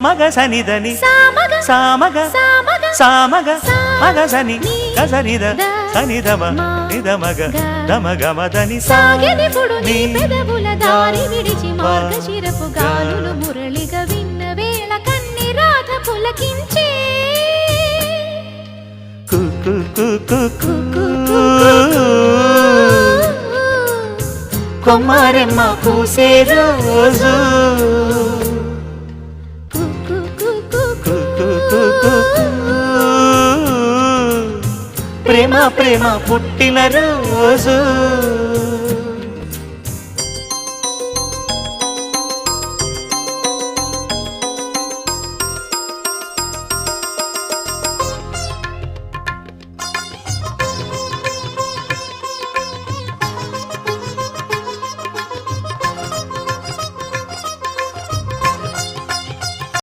మగ సనిదని సామగ సామగ మగ సని గసనిద సనిదమ నిదమగ దమగమదని సాగినిపుడు నీ పెదవుల దారి విడిచి మార్గశిరపు గాలులు మురళిగా విన్న వేళ కన్ని రాధ పులకించే కొమ్మారెమ్మ పూసే రోజు ప్రేమ ప్రేమ పుట్టిన రోజు